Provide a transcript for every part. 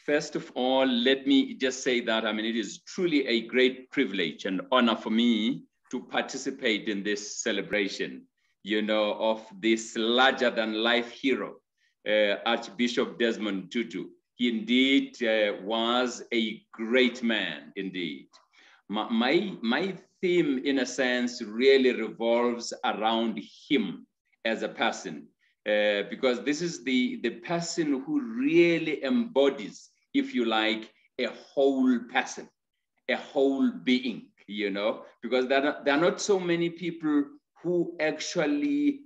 First of all, let me just say that, it is truly a great privilege and honor for me to participate in this celebration, of this larger than life hero, Archbishop Desmond Tutu. He indeed was a great man, indeed. My theme, in a sense, really revolves around him as a person, because this is the person who really embodies, if you like, a whole person, a whole being, because there are not so many people who actually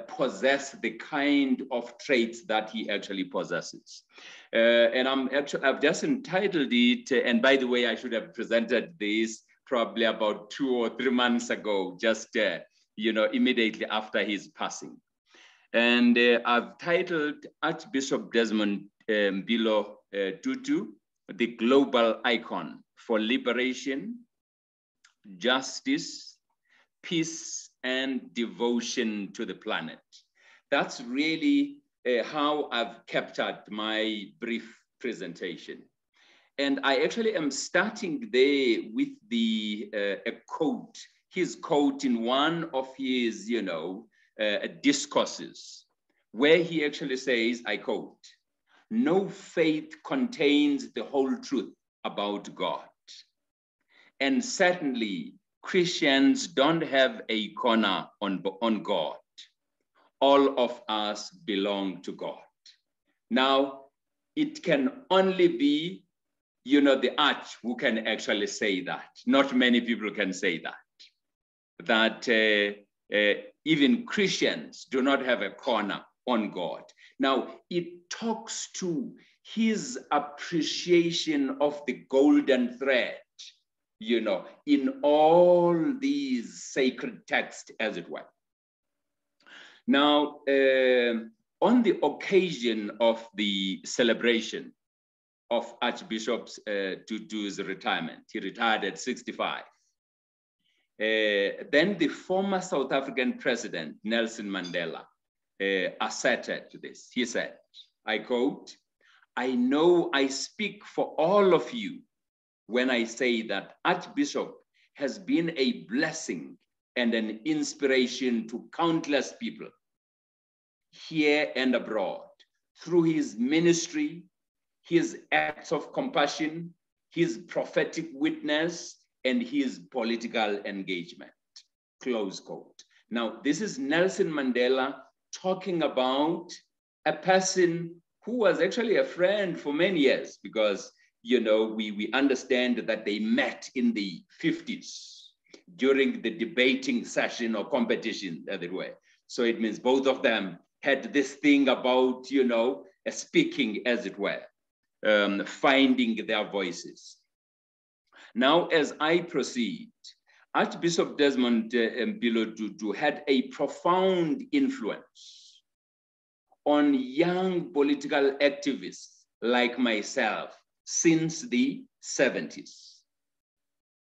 possess the kind of traits that he actually possesses. And I've just entitled it, and by the way, I should have presented this probably about 2 or 3 months ago, just immediately after his passing. And I've titled Archbishop Desmond Tutu, the global icon for liberation, justice, peace, and devotion to the planet. That's really how I've captured my brief presentation. And I actually am starting there with a quote, his quote in one of his, discourses, where he actually says, I quote, "No faith contains the whole truth about God. And certainly Christians don't have a corner on God. All of us belong to God." Now, it can only be, the arch who can actually say that. Not many people can say that even Christians do not have a corner on God. Now, it talks to his appreciation of the golden thread, in all these sacred texts, as it were. Now, on the occasion of the celebration of Archbishop Tutu's retirement, he retired at 65. Then the former South African president, Nelson Mandela, asserted this. He said, I quote, "I know I speak for all of you when I say that Archbishop has been a blessing and an inspiration to countless people here and abroad through his ministry, his acts of compassion, his prophetic witness, and his political engagement," close quote. Now, this is Nelson Mandela talking about a person who was actually a friend for many years, because, we understand that they met in the 50s during the debating session or competition, as it were. So it means both of them had this thing about, speaking, as it were, finding their voices. Now, as I proceed, Archbishop Desmond Tutu had a profound influence on young political activists like myself since the 70s.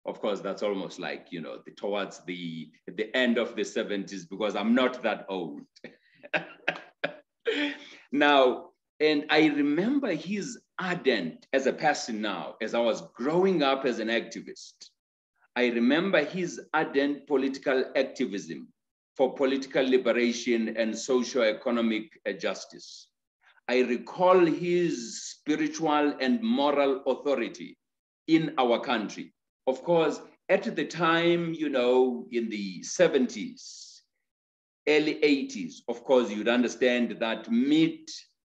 Of course, that's almost like, towards the end of the 70s, because I'm not that old. Now, and I remember his ardent as a person now, as I was growing up as an activist. I remember his ardent political activism for political liberation and socio-economic justice. I recall his spiritual and moral authority in our country. Of course, at the time, in the 70s, early 80s, of course, you'd understand that mid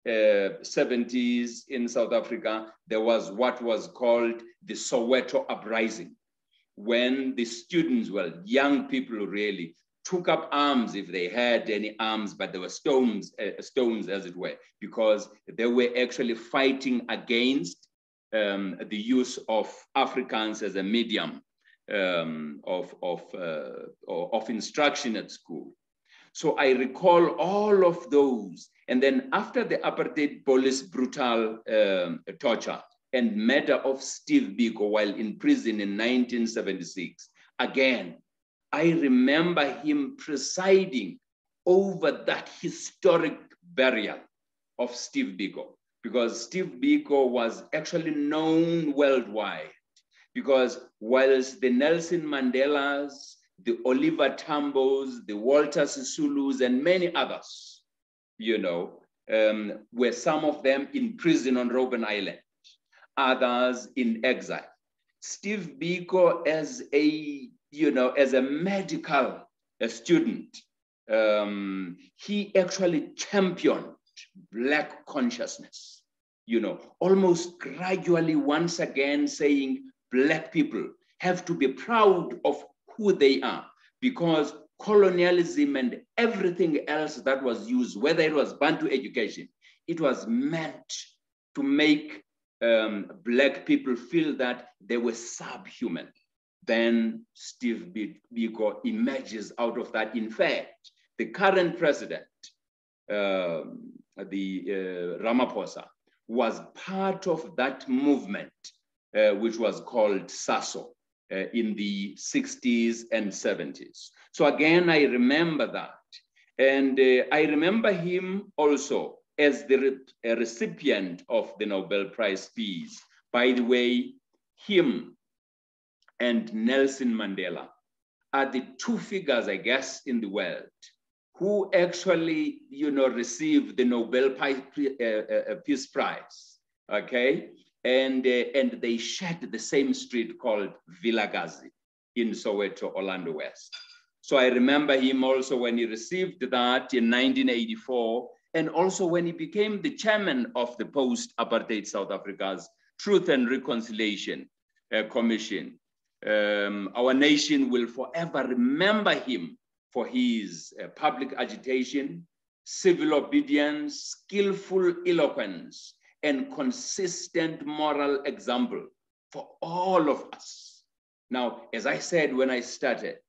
70s in South Africa, there was what was called the Soweto Uprising, when the students, young people really, took up arms if they had any arms, but there were stones as it were, because they were actually fighting against the use of Afrikaans as a medium of instruction at school. So I recall all of those. And then after the apartheid police brutal torture and murder of Steve Biko while in prison in 1976, again, I remember him presiding over that historic burial of Steve Biko, because Steve Biko was actually known worldwide. Because whilst the Nelson Mandelas, the Oliver Tambos, the Walter Sisulus, and many others, were some of them in prison on Robben Island, others in exile. Steve Biko, as a medical student, he actually championed Black consciousness, almost gradually once again saying Black people have to be proud of who they are, because colonialism and everything else that was used, whether it was Bantu education, it was meant to make Black people feel that they were subhuman. Then Steve Biko emerges out of that. In fact, the current president, Ramaphosa, was part of that movement, which was called SASO in the 60s and 70s. So again, I remember that. And I remember him also as the recipient of the Nobel Prize Peace. By the way, him and Nelson Mandela are the two figures, I guess, in the world who actually, received the Nobel Peace Prize, okay? And they shared the same street called Vilagazi in Soweto, Orlando West. So I remember him also when he received that in 1984, and also when he became the chairman of the post-apartheid South Africa's Truth and Reconciliation Commission. Our nation will forever remember him for his public agitation, civil obedience, skillful eloquence, and consistent moral example for all of us. Now, as I said when I started,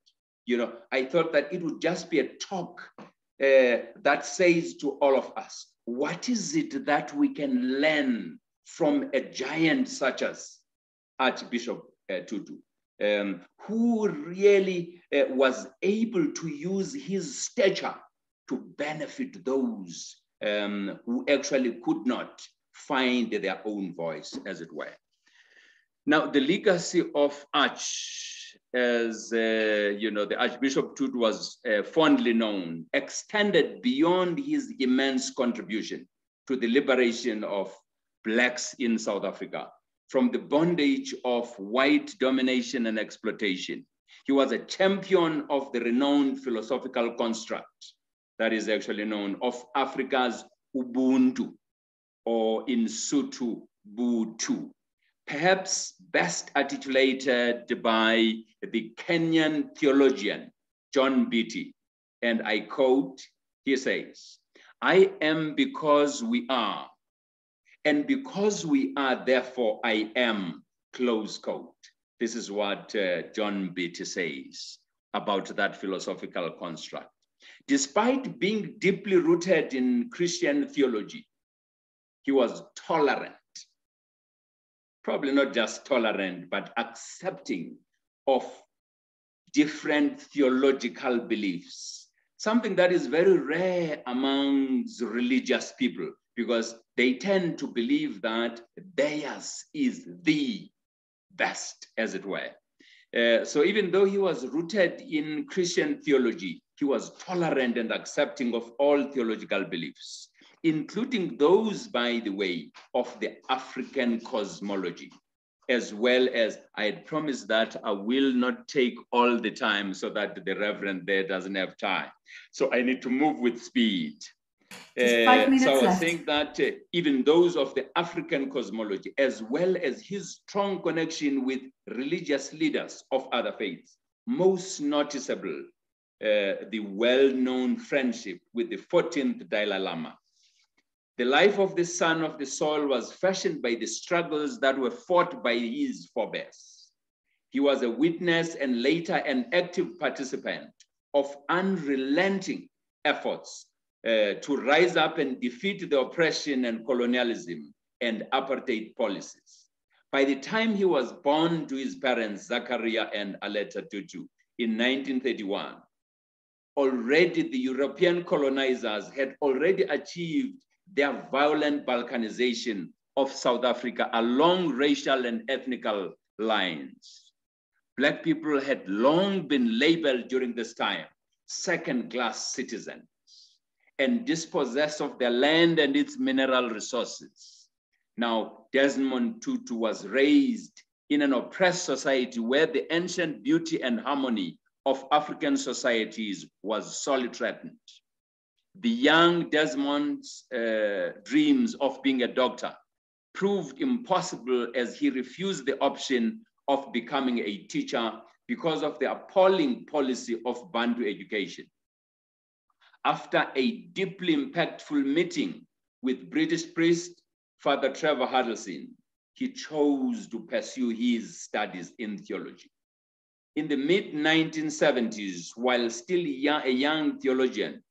I thought that it would just be a talk that says to all of us, what is it that we can learn from a giant such as Archbishop Tutu, who really was able to use his stature to benefit those who actually could not find their own voice, as it were. Now, the legacy of Arch, as the Archbishop Tutu was fondly known, extended beyond his immense contribution to the liberation of Blacks in South Africa from the bondage of white domination and exploitation. He was a champion of the renowned philosophical construct that is actually known of Africa's Ubuntu, or in Sotho, Butu, perhaps best articulated by the Kenyan theologian, John Beatty. And I quote, he says, "I am because we are, and because we are, therefore I am," close quote. This is what John Beatty says about that philosophical construct. Despite being deeply rooted in Christian theology, he was tolerant, probably not just tolerant, but accepting of different theological beliefs, something that is very rare amongst religious people, because they tend to believe that theirs is the best, as it were. So even though he was rooted in Christian theology, he was tolerant and accepting of all theological beliefs, including those, by the way, of the African cosmology, as well as, I had promised that I will not take all the time so that the Reverend there doesn't have time. So I need to move with speed. Just 5 minutes so I was left. saying that even those of the African cosmology, as well as his strong connection with religious leaders of other faiths, most noticeable, the well-known friendship with the 14th Dalai Lama. The life of the son of the soil was fashioned by the struggles that were fought by his forebears. He was a witness and later an active participant of unrelenting efforts to rise up and defeat the oppression and colonialism and apartheid policies. By the time he was born to his parents, Zachariah and Aletta Tutu, in 1931, already the European colonizers had already achieved their violent balkanization of South Africa along racial and ethnical lines. Black people had long been labeled during this time second-class citizens and dispossessed of their land and its mineral resources. Now, Desmond Tutu was raised in an oppressed society where the ancient beauty and harmony of African societies was sorely threatened. The young Desmond's dreams of being a doctor proved impossible as he refused the option of becoming a teacher because of the appalling policy of Bantu education. After a deeply impactful meeting with British priest Father Trevor Huddleston, he chose to pursue his studies in theology. In the mid-1970s, while still a young theologian,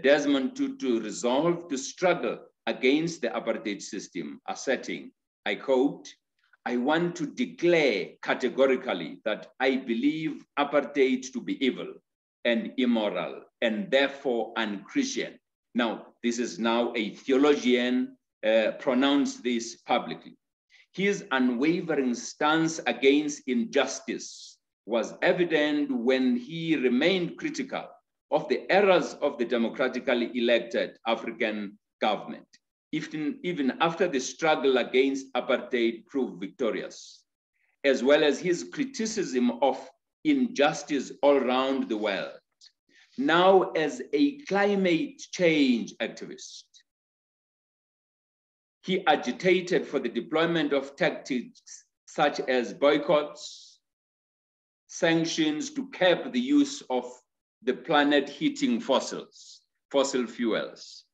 Desmond Tutu resolved to struggle against the apartheid system, asserting, I quote, "I want to declare categorically that I believe apartheid to be evil and immoral and therefore unchristian." Now, this is now a theologian pronounced this publicly. His unwavering stance against injustice was evident when he remained critical of the errors of the democratically elected African government, even after the struggle against apartheid proved victorious, as well as his criticism of injustice all around the world. Now, as a climate change activist, he agitated for the deployment of tactics such as boycotts, sanctions to curb the use of the planet heating fossil fuels.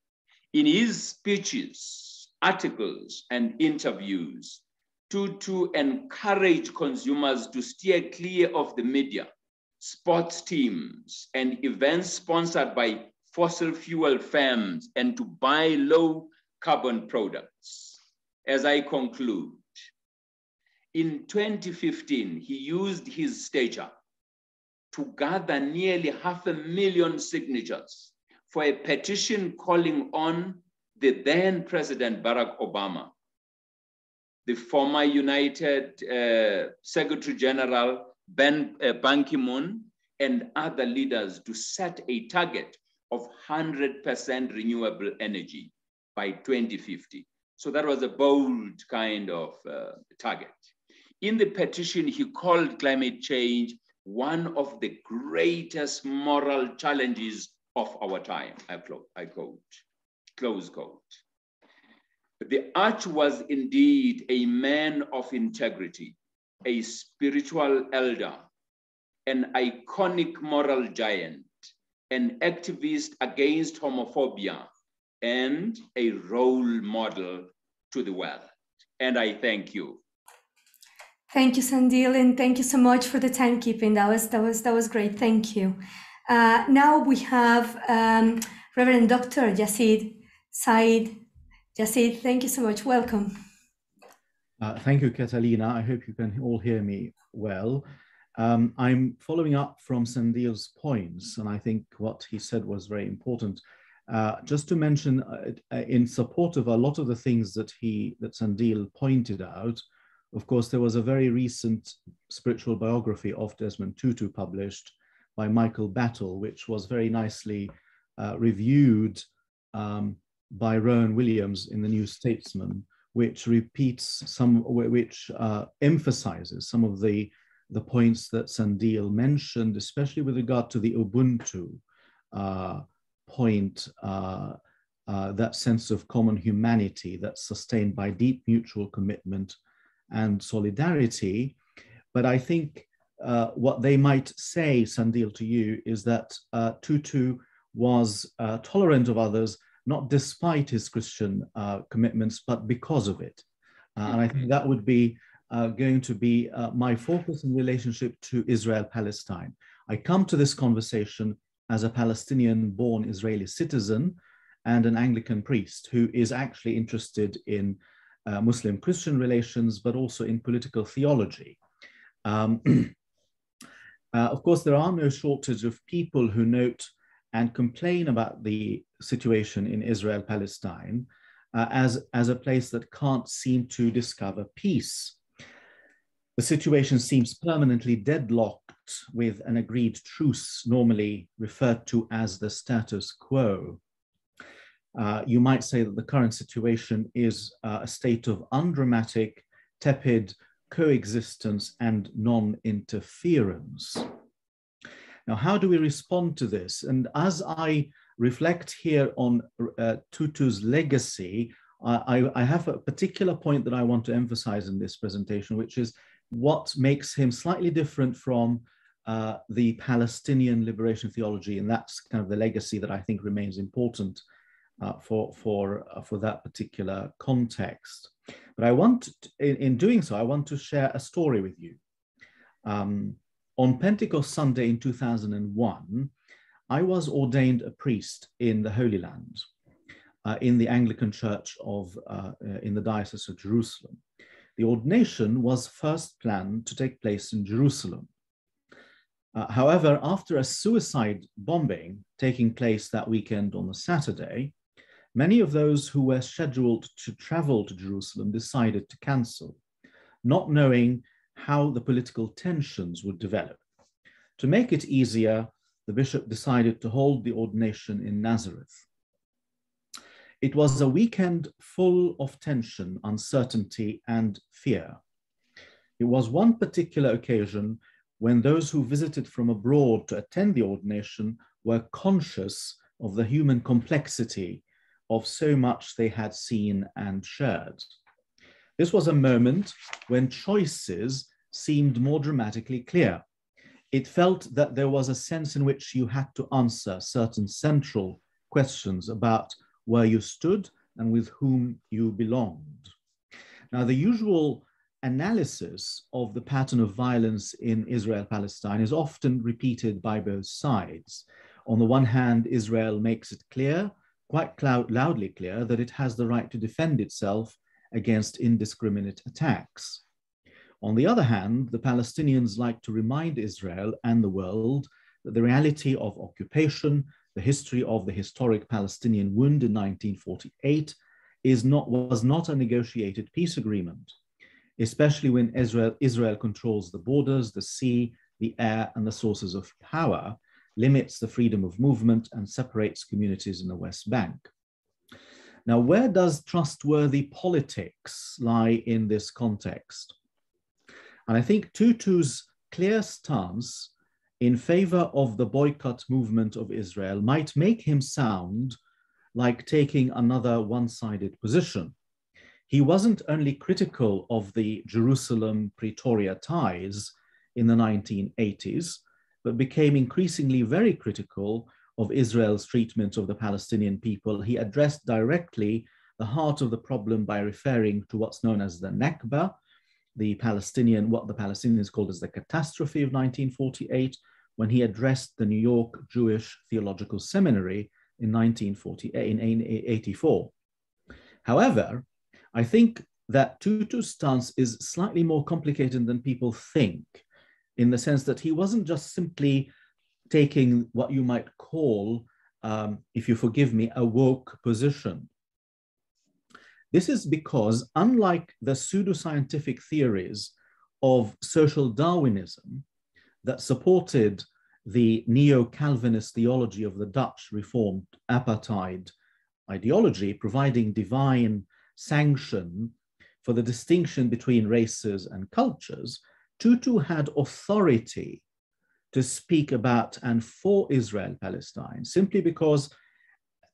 In his speeches, articles, and interviews, Tutu encouraged consumers to steer clear of the media, sports teams, and events sponsored by fossil fuel firms and to buy low carbon products. As I conclude, in 2015, he used his stature to gather nearly 500,000 signatures for a petition calling on the then President Barack Obama, the former United Secretary General Ban Ki-moon, and other leaders to set a target of 100% renewable energy by 2050. So that was a bold kind of target. In the petition, he called climate change one of the greatest moral challenges of our time, I quote, close quote. The Arch was indeed a man of integrity, a spiritual elder, an iconic moral giant, an activist against homophobia, and a role model to the world. And I thank you. Thank you, Sandile, and thank you so much for the timekeeping. That was great. Thank you. Now we have Reverend Dr. Yazid Said. Yazid, thank you so much. Welcome. Thank you, Catalina. I hope you can all hear me well. I'm following up from Sandile's points, and I think what he said was very important. Just to mention, in support of a lot of the things that Sandile pointed out, of course, there was a very recent spiritual biography of Desmond Tutu published by Michael Battle, which was very nicely reviewed by Rowan Williams in the New Statesman, which emphasizes some of the points that Sandile mentioned, especially with regard to the Ubuntu point, that sense of common humanity that's sustained by deep mutual commitment and solidarity. But I think what they might say, Sandile, to you is that Tutu was tolerant of others, not despite his Christian commitments, but because of it. And I think that would be going to be my focus in relationship to Israel-Palestine. I come to this conversation as a Palestinian-born Israeli citizen and an Anglican priest who is actually interested in Muslim-Christian relations, but also in political theology. Of course, there are no shortage of people who note and complain about the situation in Israel-Palestine. as a place that can't seem to discover peace. The situation seems permanently deadlocked with an agreed truce, normally referred to as the status quo. You might say that the current situation is a state of undramatic, tepid coexistence and non-interference. Now, how do we respond to this? And as I reflect here on Tutu's legacy, I have a particular point that I want to emphasize in this presentation, which is what makes him slightly different from the Palestinian liberation theology. And that's kind of the legacy that I think remains important for that particular context. But I want, in doing so, I want to share a story with you. On Pentecost Sunday in 2001, I was ordained a priest in the Holy Land, in the Anglican Church in the Diocese of Jerusalem. The ordination was first planned to take place in Jerusalem. However, after a suicide bombing taking place that weekend on a Saturday, many of those who were scheduled to travel to Jerusalem decided to cancel, not knowing how the political tensions would develop. To make it easier, the bishop decided to hold the ordination in Nazareth. It was a weekend full of tension, uncertainty, and fear. It was one particular occasion when those who visited from abroad to attend the ordination were conscious of the human complexity of so much they had seen and shared. This was a moment when choices seemed more dramatically clear. It felt that there was a sense in which you had to answer certain central questions about where you stood and with whom you belonged. Now, the usual analysis of the pattern of violence in Israel-Palestine is often repeated by both sides. On the one hand, Israel makes it clear, quite loudly clear, that it has the right to defend itself against indiscriminate attacks. On the other hand, the Palestinians like to remind Israel and the world that the reality of occupation, the history of the historic Palestinian wound in 1948 was not a negotiated peace agreement, especially when Israel controls the borders, the sea, the air, and the sources of power, limits the freedom of movement, and separates communities in the West Bank. Now, where does trustworthy politics lie in this context? And I think Tutu's clear stance in favor of the boycott movement of Israel might make him sound like taking another one-sided position. He wasn't only critical of the Jerusalem-Pretoria ties in the 1980s, but became increasingly very critical of Israel's treatment of the Palestinian people. He addressed directly the heart of the problem by referring to what's known as the Nakba, what the Palestinians called as the catastrophe of 1948, when he addressed the New York Jewish Theological Seminary in 1984. However, I think that Tutu's stance is slightly more complicated than people think, in the sense that he wasn't just simply taking what you might call, if you forgive me, a woke position. This is because, unlike the pseudoscientific theories of social Darwinism that supported the neo-Calvinist theology of the Dutch Reformed apartheid ideology, providing divine sanction for the distinction between races and cultures, Tutu had authority to speak about and for Israel-Palestine, simply because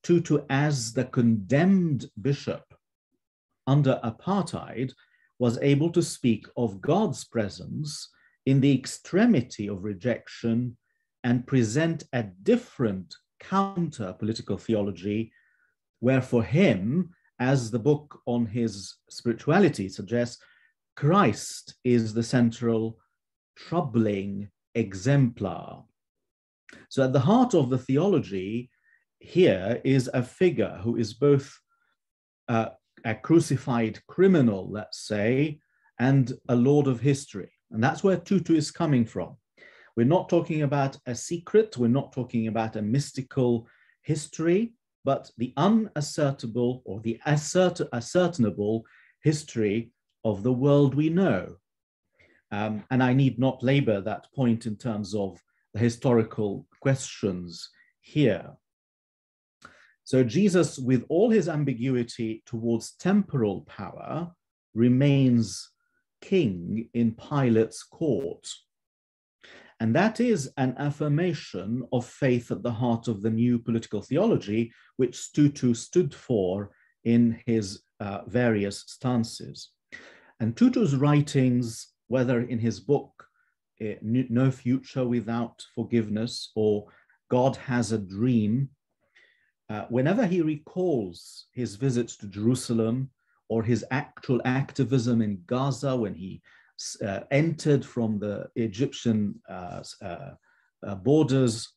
Tutu, as the condemned bishop under apartheid, was able to speak of God's presence in the extremity of rejection and present a different counter political theology, where for him, as the book on his spirituality suggests, Christ is the central, troubling exemplar. So at the heart of the theology here is a figure who is both a crucified criminal, let's say, and a lord of history. And that's where Tutu is coming from. We're not talking about a secret. We're not talking about a mystical history. but the unassertable or the ascertainable history of the world we know. And I need not labor that point in terms of the historical questions here. So Jesus, with all his ambiguity towards temporal power, remains king in Pilate's court. And that is an affirmation of faith at the heart of the new political theology, which Tutu stood for in his various stances. And Tutu's writings, whether in his book, No Future Without Forgiveness, or God Has a Dream, whenever he recalls his visits to Jerusalem or his actual activism in Gaza when he entered from the Egyptian borders,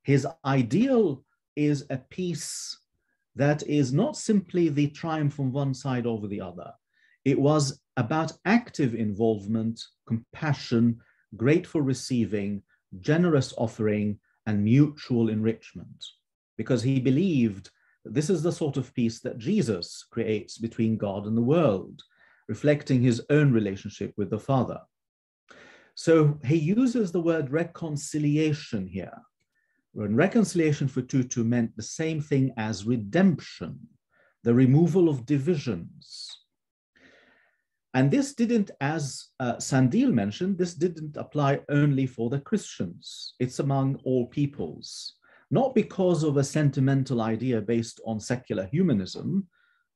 his ideal is a peace that is not simply the triumph from one side over the other. It was about active involvement, compassion, grateful receiving, generous offering, and mutual enrichment, because he believed that this is the sort of peace that Jesus creates between God and the world, reflecting his own relationship with the Father. So he uses the word reconciliation here, when reconciliation for Tutu meant the same thing as redemption, the removal of divisions. And this didn't, as Sandile mentioned, this didn't apply only for the Christians. It's among all peoples, not because of a sentimental idea based on secular humanism,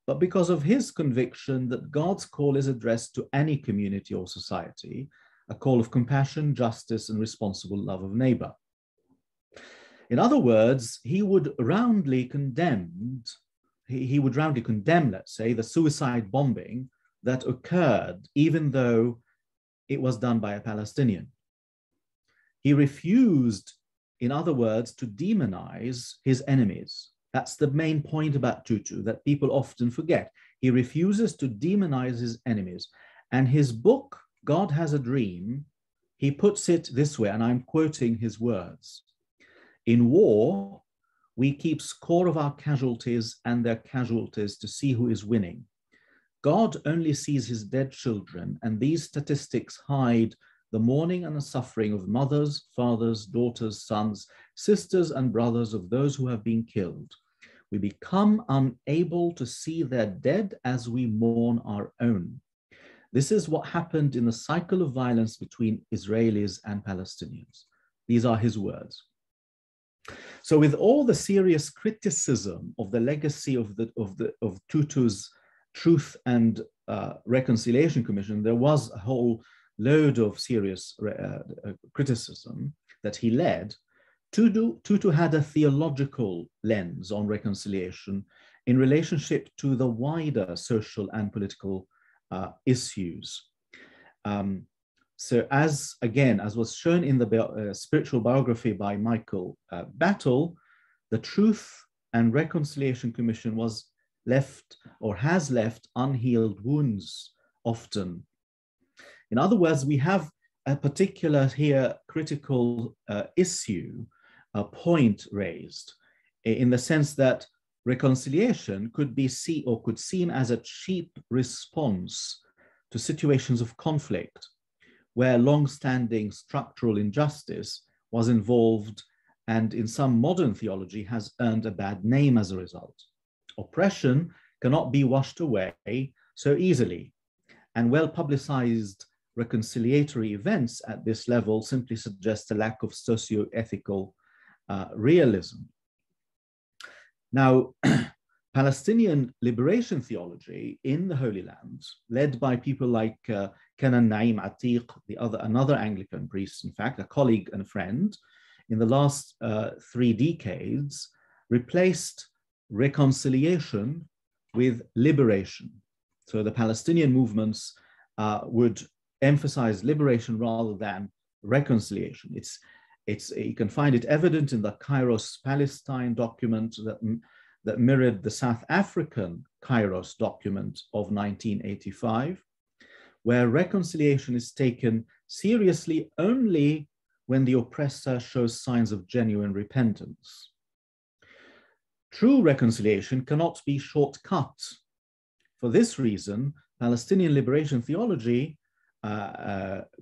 but because of his conviction that God's call is addressed to any community or society, a call of compassion, justice, and responsible love of neighbor. In other words, he would roundly condemn, let's say, the suicide bombing that occurred, even though it was done by a Palestinian. He refused, in other words, to demonize his enemies. That's the main point about Tutu that people often forget. He refuses to demonize his enemies. And his book, God Has a Dream, he puts it this way, and I'm quoting his words. In war, we keep score of our casualties and their casualties to see who is winning. God only sees his dead children, and these statistics hide the mourning and the suffering of mothers, fathers, daughters, sons, sisters, and brothers of those who have been killed. We become unable to see their dead as we mourn our own. This is what happened in the cycle of violence between Israelis and Palestinians. These are his words. So with all the serious criticism of the legacy of Tutu's Truth and Reconciliation Commission, there was a whole load of serious criticism that he led. Tutu had a theological lens on reconciliation in relationship to the wider social and political issues. So as was shown in the spiritual biography by Michael Battle, the Truth and Reconciliation Commission was left or has left unhealed wounds often. In other words, we have a particular here critical issue, a point raised in the sense that reconciliation could seem as a cheap response to situations of conflict where long-standing structural injustice was involved and in some modern theology has earned a bad name as a result. Oppression cannot be washed away so easily, and well-publicized reconciliatory events at this level simply suggest a lack of socio-ethical realism. Now, Palestinian liberation theology in the Holy Land, led by people like Kenan Naim Atiq, another Anglican priest, in fact, a colleague and a friend, in the last 3 decades, replaced reconciliation with liberation. So the Palestinian movements would emphasize liberation rather than reconciliation. You can find it evident in the Kairos Palestine document that mirrored the South African Kairos document of 1985, where reconciliation is taken seriously only when the oppressor shows signs of genuine repentance. true reconciliation cannot be shortcut. For this reason, Palestinian liberation theology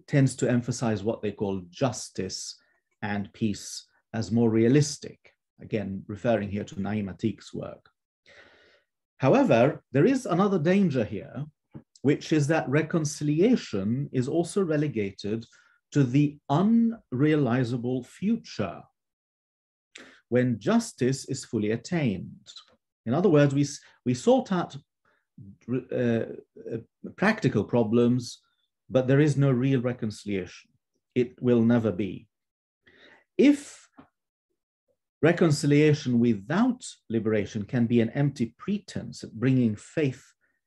tends to emphasize what they call justice and peace as more realistic, again, referring here to Naim Atik's work. However, there is another danger here, which is that reconciliation is also relegated to the unrealizable future when justice is fully attained. In other words, we sort out practical problems, but there is no real reconciliation. It will never be. If reconciliation without liberation can be an empty pretense at bringing faith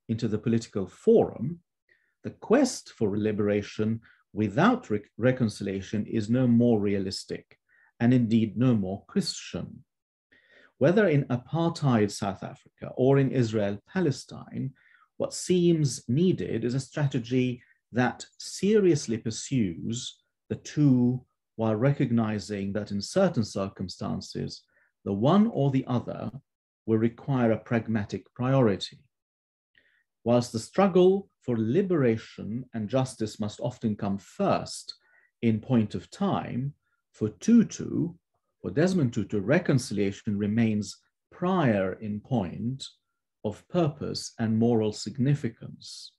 into the political forum, the quest for liberation without reconciliation is no more realistic, and indeed no more Christian. Whether in apartheid South Africa or in Israel-Palestine, what seems needed is a strategy that seriously pursues the two while recognizing that in certain circumstances, the one or the other will require a pragmatic priority. Whilst the struggle for liberation and justice must often come first in point of time, for Desmond Tutu, reconciliation remains prior in point of purpose and moral significance,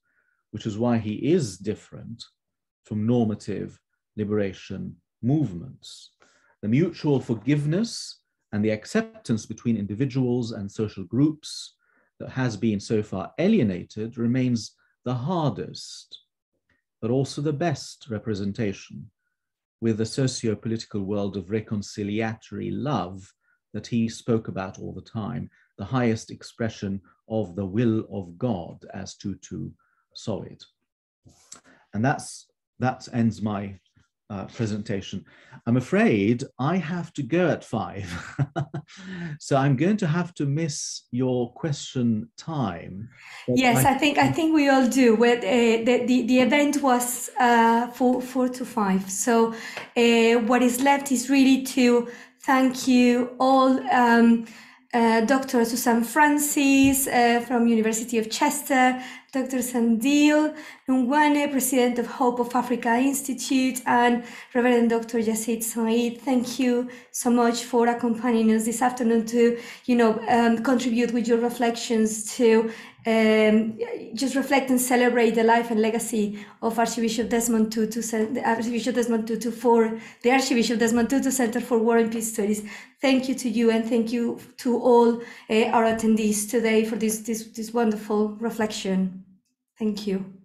which is why he is different from normative liberation movements. The mutual forgiveness and the acceptance between individuals and social groups that has been so far alienated remains the hardest, but also the best representation with the socio-political world of reconciliatory love that he spoke about all the time, the highest expression of the will of God, as Tutu saw it. And that ends my presentation. I'm afraid I have to go at 5. So I'm going to have to miss your question time. Yes, I think we all do. The event was 4 to 5. So what is left is really to thank you all, Dr. Susan Francis from University of Chester, Dr. Sandile, Ndlungwane, President of Hope of Africa Institute, and Reverend Dr. Yazid Said. Thank you so much for accompanying us this afternoon to, contribute with your reflections to just reflect and celebrate the life and legacy of Archbishop Desmond Tutu, for the Archbishop Desmond Tutu Center for War and Peace Studies. Thank you to you, and thank you to all our attendees today for this wonderful reflection. Thank you.